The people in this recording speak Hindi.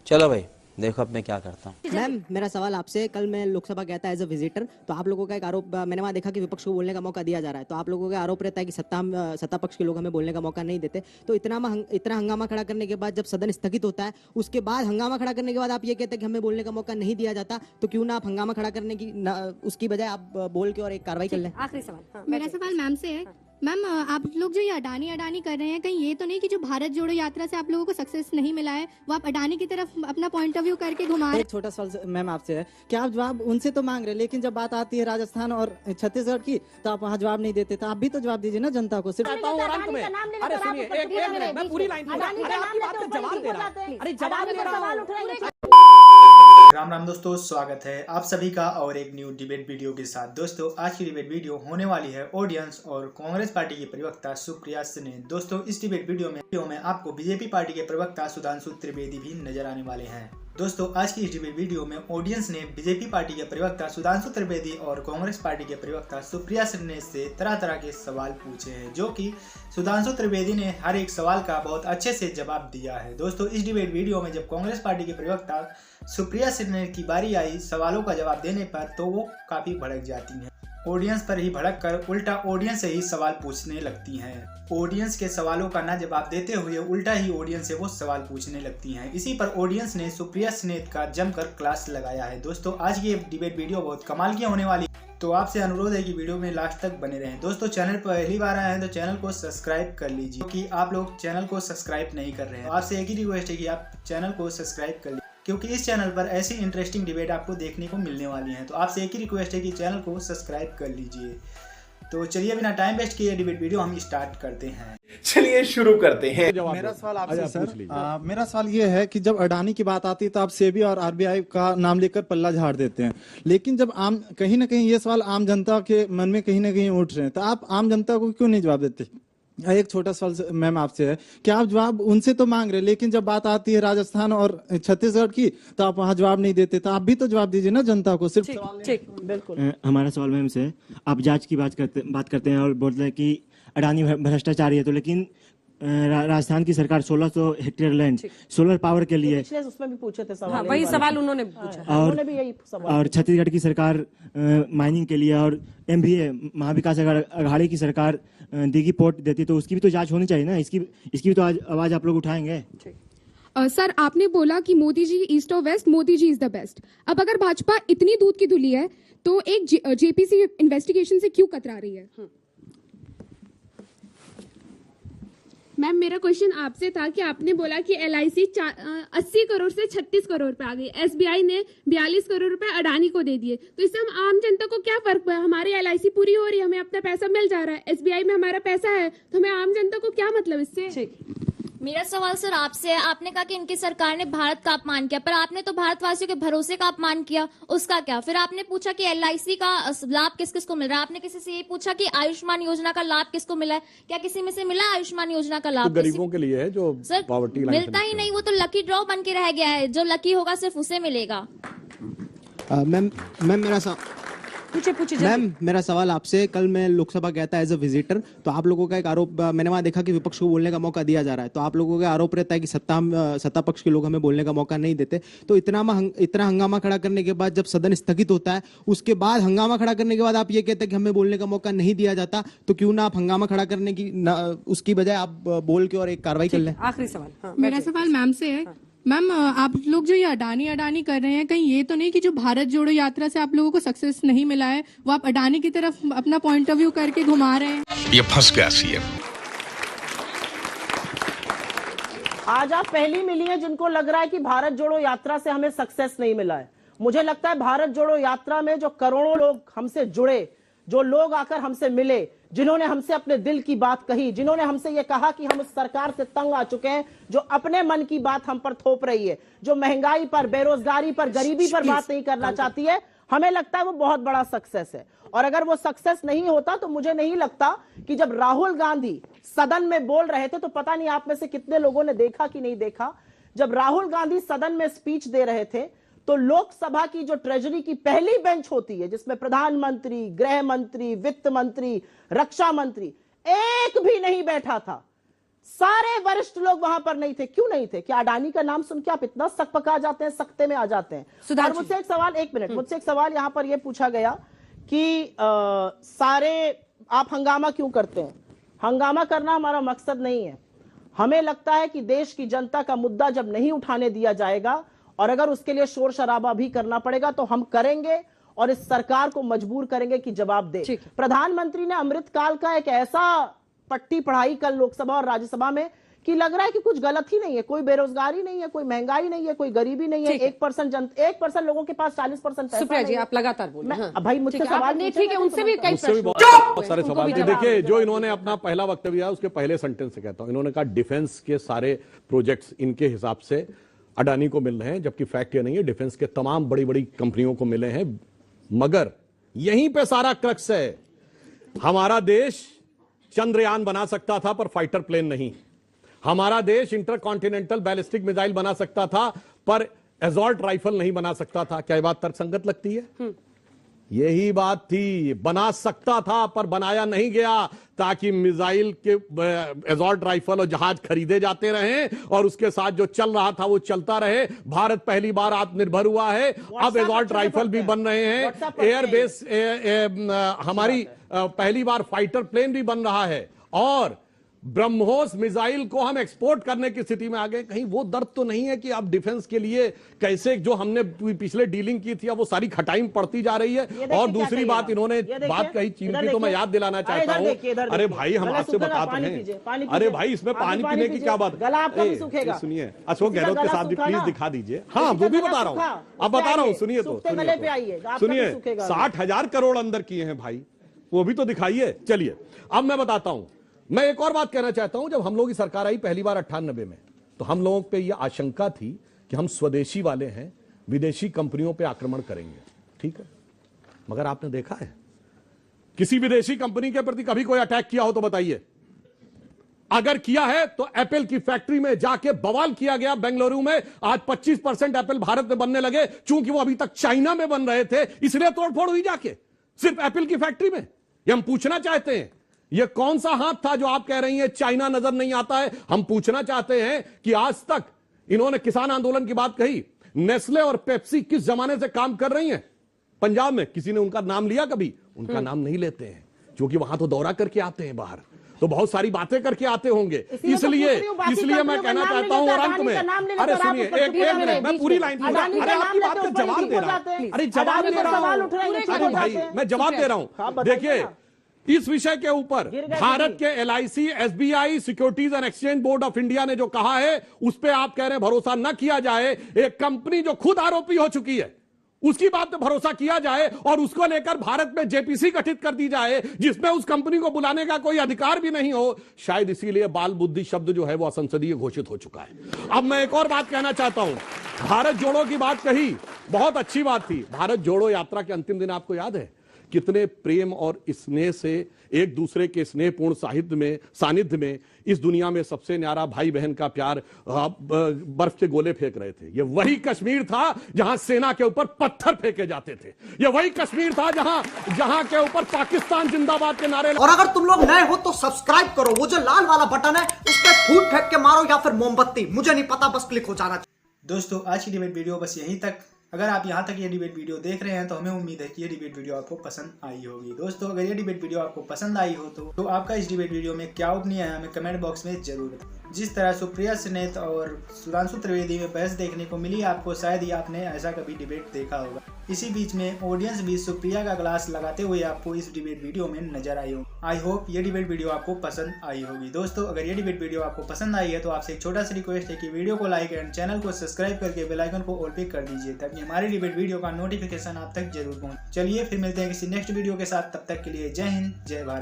चलो भाई देखो अब मैं क्या करता हूँ। मैम मेरा सवाल आपसे, कल मैं लोकसभा गया था एज अ विजिटर, तो आप लोगों का एक आरोप, मैंने वहाँ देखा कि विपक्ष को बोलने का मौका दिया जा रहा है, तो आप लोगों का आरोप रहता है कि सत्ता पक्ष के लोग हमें बोलने का मौका नहीं देते। तो इतना हंगामा खड़ा करने के बाद जब सदन स्थगित होता है, उसके बाद हंगामा खड़ा करने के बाद आप ये कहते हैं कि हमें बोलने का मौका नहीं दिया जाता, तो क्यों ना आप हंगामा खड़ा करने की उसकी बजाय आप बोल के और एक कार्रवाई कर लें। आखिरी सवाल। मेरा सवाल मैम से है। मैम आप लोग जो ये अडानी अडानी कर रहे हैं, कहीं ये तो नहीं कि जो भारत जोड़ो यात्रा से आप लोगों को सक्सेस नहीं मिला है, वो आप अडानी की तरफ अपना पॉइंट ऑफ व्यू करके घुमा रहे हैं। एक छोटा सवाल मैम आपसे है कि आप जवाब उनसे तो मांग रहे हैं, लेकिन जब बात आती है राजस्थान और छत्तीसगढ़ की तो आप वहाँ जवाब नहीं देते, तो आप भी तो जवाब दीजिए ना जनता को। सिर्फ अरे सुनिए एक मैं पूरी लाइन आपकी बात का जवाब दे रहा हूं। अरे जवाब दे रहा हूं। राम राम दोस्तों, स्वागत है आप सभी का और एक न्यू डिबेट वीडियो के साथ। दोस्तों आज की डिबेट वीडियो होने वाली है ऑडियंस और कांग्रेस पार्टी की प्रवक्ता सुप्रिया सिन्हा। दोस्तों इस डिबेट वीडियो में आपको बीजेपी पार्टी के प्रवक्ता सुधांशु त्रिवेदी भी नजर आने वाले हैं। दोस्तों आज की इस डिबेट वीडियो में ऑडियंस ने बीजेपी पार्टी के प्रवक्ता सुधांशु त्रिवेदी और कांग्रेस पार्टी के प्रवक्ता सुप्रिया सिन्हा से तरह तरह के सवाल पूछे हैं, जो कि सुधांशु त्रिवेदी ने हर एक सवाल का बहुत अच्छे से जवाब दिया है। दोस्तों इस डिबेट वीडियो में जब कांग्रेस पार्टी के प्रवक्ता सुप्रिया सिन्हा की बारी आई सवालों का जवाब देने पर, तो वो काफी भड़क जाती हैं। ऑडियंस पर ही भड़क कर उल्टा ऑडियंस से ही सवाल पूछने लगती हैं। ऑडियंस के सवालों का न जवाब देते हुए उल्टा ही ऑडियंस से वो सवाल पूछने लगती हैं। इसी पर ऑडियंस ने सुप्रिया सिन्हा का जमकर क्लास लगाया है। दोस्तों आज की डिबेट वीडियो बहुत कमाल की होने वाली, तो आपसे अनुरोध है कि वीडियो में लास्ट तक बने रहें। दोस्तों चैनल पर पहली बार आए हैं तो चैनल को सब्सक्राइब कर लीजिए, क्योंकि आप लोग चैनल को सब्सक्राइब नहीं कर रहे हैं। आपसे एक ही रिक्वेस्ट है कि आप चैनल को सब्सक्राइब कर लीजिए, क्योंकि इस चैनल पर ऐसी इंटरेस्टिंग डिबेट आपको देखने को मिलने वाली है। तो आपसे एक ही रिक्वेस्ट है कि चैनल को सब्सक्राइब कर लीजिए। तो चलिए बिना टाइम वेस्ट किए डिबेट वीडियो हम स्टार्ट करते हैं। चलिए शुरू करते हैं। मेरा सवाल आपसे सर, मेरा सवाल ये है कि जब अडानी की बात आती है तो आप सेबी और आरबीआई का नाम लेकर पल्ला झाड़ देते हैं, लेकिन जब कहीं ना कहीं ये सवाल आम जनता के मन में कहीं ना कहीं उठ रहे हैं, तो आप आम जनता को क्यों नहीं जवाब देते। एक छोटा सवाल मैम आपसे है कि आप जवाब उनसे तो मांग रहे हैं, लेकिन जब बात आती है राजस्थान और छत्तीसगढ़ की तो आप वहाँ जवाब नहीं देते, तो आप भी तो जवाब दीजिए ना जनता को। सिर्फ ठीक बिल्कुल। हमारा सवाल मैम से, आप जांच की बात करते हैं और बोलते हैं कि अडानी भ्रष्टाचारी है, तो लेकिन राजस्थान की सरकार 1600 हेक्टेयर लैंड सोलर पावर के लिए, उसमें भी पूछे थे सवाल, वही सवाल उन्होंने पूछा, उन्होंने भी यही सवाल। और छत्तीसगढ़ की सरकार माइनिंग के लिए, और MVA महाविकास अघाड़ी की सरकार दिघी पोर्ट देती है, तो उसकी भी तो जांच होनी चाहिए ना। इसकी भी तो आज आवाज आप लोग उठाएंगे। सर आपने बोला कि मोदी जी ईस्ट और west, Modi ji is the best. अब अगर भाजपा इतनी दूध की धुली है तो एक JPC इन्वेस्टिगेशन से क्यों कतरा रही है। मैम मेरा क्वेश्चन आपसे था कि आपने बोला कि LIC 80 करोड़ से 36 करोड़ पे आ गई, SBI ने 42 करोड़ रुपए अडानी को दे दिए, तो इससे हम आम जनता को क्या फर्क है। हमारी LIC पूरी हो रही है, हमें अपना पैसा मिल जा रहा है, SBI में हमारा पैसा है, तो हमें आम जनता को क्या मतलब इससे। मेरा सवाल सर आपसे है, आपने कहा कि इनकी सरकार ने भारत का अपमान किया, पर आपने तो भारतवासियों के भरोसे का अपमान किया, उसका क्या। फिर आपने पूछा कि LIC का लाभ किस किस को मिल रहा है, आपने किसी से ये पूछा कि आयुष्मान योजना का लाभ किसको मिला है, क्या किसी में से मिला आयुष्मान योजना का लाभ। तो गरीबों के लिए है जो सर मिलता ही नहीं, वो तो लकी ड्रॉ बन के रह गया है, जो लकी होगा सिर्फ उसे मिलेगा। मैम मेरा सवाल आपसे, कल मैं लोकसभा गया था एज अ विजिटर, तो आप लोगों का एक आरोप, मैंने वहाँ देखा कि विपक्ष को बोलने का मौका दिया जा रहा है, तो आप लोगों का आरोप रहता है कि सत्ता पक्ष के लोग हमें बोलने का मौका नहीं देते। तो इतना हंगामा खड़ा करने के बाद जब सदन स्थगित होता है, उसके बाद हंगामा खड़ा करने के बाद आप ये कहते हैं कि हमें बोलने का मौका नहीं दिया जाता, तो क्यों ना आप हंगामा खड़ा करने की उसकी बजाय आप बोल के और एक कार्रवाई कर लें। आखिरी सवाल। मेरा सवाल मैम से है। मैम आप लोग जो ये अडानी अडानी कर रहे हैं, कहीं ये तो नहीं कि जो भारत जोड़ो यात्रा से आप लोगों को सक्सेस नहीं मिला है, वो आप अडानी की तरफ अपना पॉइंट ऑफ व्यू करके घुमा रहे हैं। ये फंस गया CM। आज आप पहली मिली हैं जिनको लग रहा है कि भारत जोड़ो यात्रा से हमें सक्सेस नहीं मिला है। मुझे लगता है भारत जोड़ो यात्रा में जो करोड़ों लोग हमसे जुड़े, जो लोग आकर हमसे मिले, जिन्होंने हमसे अपने दिल की बात कही, जिन्होंने हमसे ये कहा कि हम उस सरकार से तंग आ चुके हैं जो अपने मन की बात हम पर थोप रही है, जो महंगाई पर, बेरोजगारी पर, गरीबी पर बात नहीं करना चाहती है, हमें लगता है वो बहुत बड़ा सक्सेस है। और अगर वो सक्सेस नहीं होता तो मुझे नहीं लगता कि जब राहुल गांधी सदन में बोल रहे थे, तो पता नहीं आप में से कितने लोगों ने देखा कि नहीं देखा, जब राहुल गांधी सदन में स्पीच दे रहे थे तो लोकसभा की जो ट्रेजरी की पहली बेंच होती है, जिसमें प्रधानमंत्री, गृह मंत्री, वित्त मंत्री, रक्षा मंत्री, एक भी नहीं बैठा था। सारे वरिष्ठ लोग वहां पर नहीं थे। क्यों नहीं थे? क्या अडानी का नाम सुन के आप इतना सकपका जाते हैं, सकते में आ जाते हैं? और मुझसे एक सवाल, एक मिनट, मुझसे एक सवाल यहां पर यह पूछा गया कि सारे आप हंगामा क्यों करते हैं? हंगामा करना हमारा मकसद नहीं है। हमें लगता है कि देश की जनता का मुद्दा जब नहीं उठाने दिया जाएगा और अगर उसके लिए शोर शराबा भी करना पड़ेगा तो हम करेंगे और इस सरकार को मजबूर करेंगे कि जवाब दे। प्रधानमंत्री ने अमृतकाल का एक ऐसा पट्टी पढ़ाई कल लोकसभा और राज्यसभा में कि लग रहा है कि कुछ गलत ही नहीं है, कोई बेरोजगारी नहीं है, कोई महंगाई नहीं है, कोई गरीबी नहीं है। 1% लोगों के पास 40% पैसा। सुप्रिया जी आप लगातार बोल रहे हैं। भाई मुझसे सवाल नहीं, ठीक है, उनसे भी कई प्रश्न बहुत सारे सवाल थे। देखिए, जो इन्होंने अपना पहला वक्तव्य दिया उसके पहले सेंटेंस से कहता हूं, इन्होंने कहा डिफेंस के सारे प्रोजेक्ट्स इनके हिसाब से अडानी को मिल रहे हैं, जबकि फैक्ट ये नहीं है, डिफेंस के तमाम बड़ी बड़ी कंपनियों को मिले हैं। मगर यहीं पे सारा क्रक्स है। हमारा देश चंद्रयान बना सकता था पर फाइटर प्लेन नहीं। हमारा देश इंटरकॉन्टिनेंटल बैलिस्टिक मिसाइल बना सकता था पर एसॉल्ट राइफल नहीं बना सकता था। क्या ये बात तर्कसंगत लगती है? यही बात थी, बना सकता था पर बनाया नहीं गया ताकि मिसाइल के एसॉल्ट राइफल और जहाज खरीदे जाते रहें और उसके साथ जो चल रहा था वो चलता रहे। भारत पहली बार आत्मनिर्भर हुआ है, अब एसॉल्ट राइफल भी बन रहे हैं, एयरबेस हमारी पहली बार फाइटर प्लेन भी बन रहा है और ब्रह्मोस मिसाइल को हम एक्सपोर्ट करने की स्थिति में आ गए। कहीं वो दर्द तो नहीं है कि अब डिफेंस के लिए कैसे जो हमने पिछले डीलिंग की थी अब वो सारी खटाई में पड़ती जा रही है। और दूसरी बात इन्होंने बात कही चीन की, तो मैं याद दिलाना चाहता हूं, अरे भाई हम आपसे बताते हैं, अरे भाई इसमें पानी पीने की क्या बात? सुनिए, अशोक गहलोत के साथ भी प्लीज दिखा दीजिए। हाँ वो भी बता रहा हूं, अब बता रहा हूं, सुनिए तो सुनिए, 60,000 करोड़ अंदर किए हैं भाई, वो भी तो दिखाइए। चलिए अब मैं बताता हूं। मैं एक और बात कहना चाहता हूं, जब हम लोगों की सरकार आई पहली बार 98 में, तो हम लोगों पे यह आशंका थी कि हम स्वदेशी वाले हैं, विदेशी कंपनियों पे आक्रमण करेंगे, ठीक है। मगर आपने देखा है किसी विदेशी कंपनी के प्रति कभी कोई अटैक किया हो तो बताइए। अगर किया है तो एप्पल की फैक्ट्री में जाके बवाल किया गया बेंगलुरु में। आज 25% एप्पल भारत में बनने लगे, चूंकि वो अभी तक चाइना में बन रहे थे इसलिए तोड़फोड़ हुई जाके सिर्फ एप्पल की फैक्ट्री में। ये हम पूछना चाहते हैं, ये कौन सा हाथ था जो आप कह रही हैं चाइना नजर नहीं आता है? हम पूछना चाहते हैं कि आज तक इन्होंने किसान आंदोलन की बात कही, नेस्ले और पेप्सी किस जमाने से काम कर रही हैं पंजाब में? किसी ने उनका नाम लिया कभी? उनका नाम नहीं लेते हैं, क्योंकि वहां तो दौरा करके आते हैं बाहर, तो बहुत सारी बातें करके आते होंगे। इसलिए मैं कहना चाहता हूं और अंत में, अरे सुनिए एक मिनट, मैं पूरी लाइन, अरे आपकी बात का जवाब दे रहा हूं, अरे जवाब दे रहा हूं, अरे भाई मैं जवाब दे रहा हूं। देखिए इस विषय के ऊपर भारत के LIC, SBI, securities and exchange board of India ने जो कहा है उस पर आप कह रहे हैं भरोसा न किया जाए। एक कंपनी जो खुद आरोपी हो चुकी है उसकी बात पे भरोसा किया जाए और उसको लेकर भारत में JPC गठित कर दी जाए जिसमें उस कंपनी को बुलाने का कोई अधिकार भी नहीं हो। शायद इसीलिए बाल बुद्धि शब्द जो है वो असंसदीय घोषित हो चुका है। अब मैं एक और बात कहना चाहता हूं, भारत जोड़ो की बात कही, बहुत अच्छी बात थी। भारत जोड़ो यात्रा के अंतिम दिन आपको याद है कितने प्रेम और स्नेह से एक दूसरे के स्नेहपूर्ण सानिध्य में इस दुनिया में सबसे न्यारा भाई बहन का प्यार बर्फ के गोले फेंक रहे थे। ये वही कश्मीर था जहां सेना के ऊपर पत्थर फेंके जाते थे। ये वही कश्मीर था जहां के ऊपर पाकिस्तान जिंदाबाद के नारे। और अगर तुम लोग नए हो तो सब्सक्राइब करो, वो जो लाल वाला बटन है उस पर फूट फेंक के मारो या फिर मोमबत्ती, मुझे नहीं पता, बस क्लिक हो जाना चाहिए। दोस्तों आज की डिबेट वीडियो बस यहीं तक। अगर आप यहाँ तक ये डिबेट वीडियो देख रहे हैं तो हमें उम्मीद है कि ये डिबेट वीडियो आपको पसंद आई होगी। दोस्तों अगर ये डिबेट वीडियो आपको पसंद आई हो तो आपका इस डिबेट वीडियो में क्या ओपिनियन है हमें कमेंट बॉक्स में जरूर बताएं। जिस तरह सुप्रिया सुनेत और सुधांशु त्रिवेदी में बहस देखने को मिली आपको, शायद ही आपने ऐसा कभी डिबेट देखा होगा। इसी बीच में ऑडियंस भी सुप्रिया का ग्लास लगाते हुए आपको इस डिबेट वीडियो में नजर आई हो। आई होप ये डिबेट वीडियो आपको पसंद आई होगी। दोस्तों अगर ये डिबेट वीडियो आपको पसंद आई है तो आपसे एक छोटा सा रिक्वेस्ट है कि वीडियो को लाइक एंड चैनल को सब्सक्राइब करके बेल आइकन को ऑल पे कर दीजिए ताकि हमारी डिबेट वीडियो का नोटिफिकेशन आप तक जरूर पहुंचे। चलिए फिर मिलते हैं किसी नेक्स्ट वीडियो के साथ, तब तक के लिए जय हिंद जय भारत।